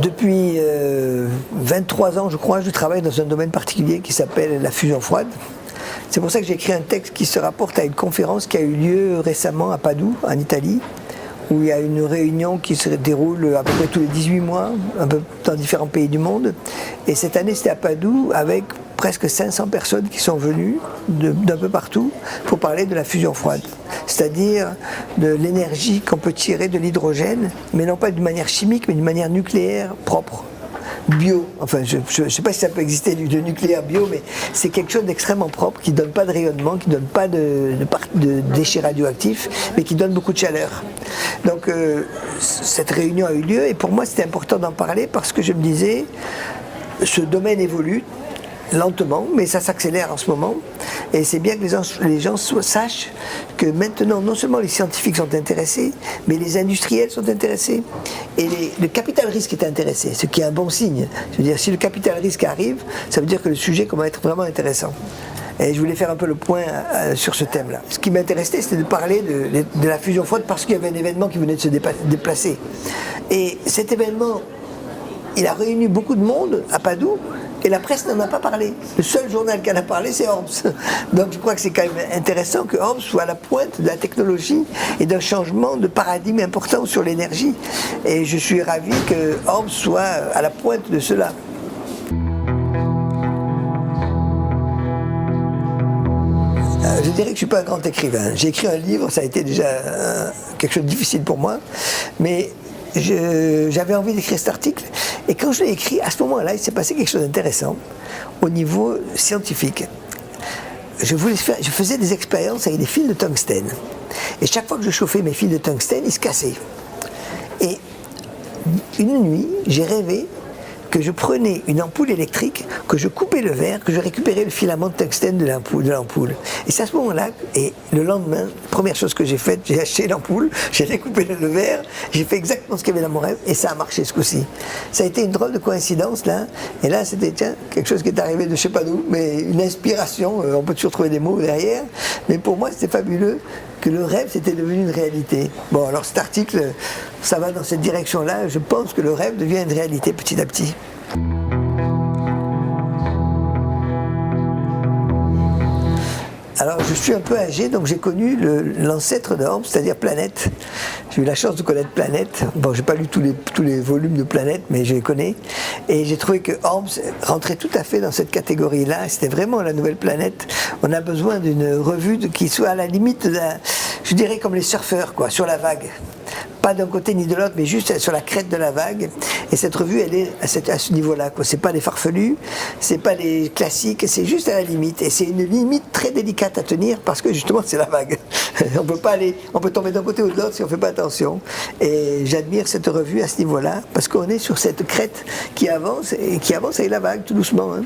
Depuis 23 ans, je crois, je travaille dans un domaine particulier qui s'appelle la fusion froide. C'est pour ça que j'ai écrit un texte qui se rapporte à une conférence qui a eu lieu récemment à Padoue, en Italie, où il y a une réunion qui se déroule à peu près tous les 18 mois, un peu dans différents pays du monde. Et cette année, c'était à Padoue avec presque 500 personnes qui sont venues d'un peu partout pour parler de la fusion froide, c'est-à-dire de l'énergie qu'on peut tirer de l'hydrogène, mais non pas d'une manière chimique, mais d'une manière nucléaire propre. Bio, enfin je ne sais pas si ça peut exister de nucléaire bio, mais c'est quelque chose d'extrêmement propre, qui ne donne pas de rayonnement, qui ne donne pas de déchets radioactifs, mais qui donne beaucoup de chaleur. Donc cette réunion a eu lieu, et pour moi c'était important d'en parler parce que je me disais, ce domaine évolue lentement, mais ça s'accélère en ce moment, et c'est bien que les gens sachent que maintenant, non seulement les scientifiques sont intéressés, mais les industriels sont intéressés, et le capital risque est intéressé, ce qui est un bon signe. Je veux dire, si le capital risque arrive, ça veut dire que le sujet commence à être vraiment intéressant. Et je voulais faire un peu le point sur ce thème-là. Ce qui m'intéressait, c'était de parler de la fusion froide parce qu'il y avait un événement qui venait de se déplacer. Et cet événement, il a réuni beaucoup de monde à Padoue, et la presse n'en a pas parlé. Le seul journal qui en a parlé, c'est Orbs. Donc je crois que c'est quand même intéressant que Orbs soit à la pointe de la technologie et d'un changement de paradigme important sur l'énergie. Et je suis ravi que Orbs soit à la pointe de cela. Je dirais que je ne suis pas un grand écrivain. J'ai écrit un livre, ça a été déjà quelque chose de difficile pour moi, mais j'avais envie d'écrire cet article, et quand je l'ai écrit, à ce moment-là, il s'est passé quelque chose d'intéressant au niveau scientifique. Je faisais des expériences avec des fils de tungstène, et chaque fois que je chauffais mes fils de tungstène, ils se cassaient. Et une nuit, j'ai rêvé que je prenais une ampoule électrique, que je coupais le verre, que je récupérais le filament de tungstène de l'ampoule. Et c'est à ce moment-là, et le lendemain, première chose que j'ai faite, j'ai acheté l'ampoule, j'ai découpé le verre, j'ai fait exactement ce qu'il y avait dans mon rêve, et ça a marché ce coup-ci. Ça a été une drôle de coïncidence, là, et là, c'était, tiens, quelque chose qui est arrivé de je sais pas d'où, mais une inspiration, on peut toujours trouver des mots derrière, mais pour moi, c'était fabuleux que le rêve, c'était devenu une réalité. Bon, alors cet article, ça va dans cette direction-là. Je pense que le rêve devient une réalité petit à petit. Alors, je suis un peu âgé, donc j'ai connu l'ancêtre de Orbs, c'est-à-dire Planète. J'ai eu la chance de connaître Planète. Bon, j'ai pas lu tous les volumes de Planète, mais je les connais. Et j'ai trouvé que Orbs rentrait tout à fait dans cette catégorie-là. C'était vraiment la nouvelle planète. On a besoin d'une revue qui soit à la limite, je dirais comme les surfeurs, quoi, sur la vague. Pas d'un côté ni de l'autre, mais juste sur la crête de la vague. Et cette revue, elle est à ce niveau-là, quoi. C'est pas les farfelus, c'est pas les classiques, c'est juste à la limite. Et c'est une limite très délicate à tenir parce que justement, c'est la vague. On peut tomber d'un côté ou de l'autre si on fait pas attention. Et j'admire cette revue à ce niveau-là parce qu'on est sur cette crête qui avance et qui avance avec la vague tout doucement, hein.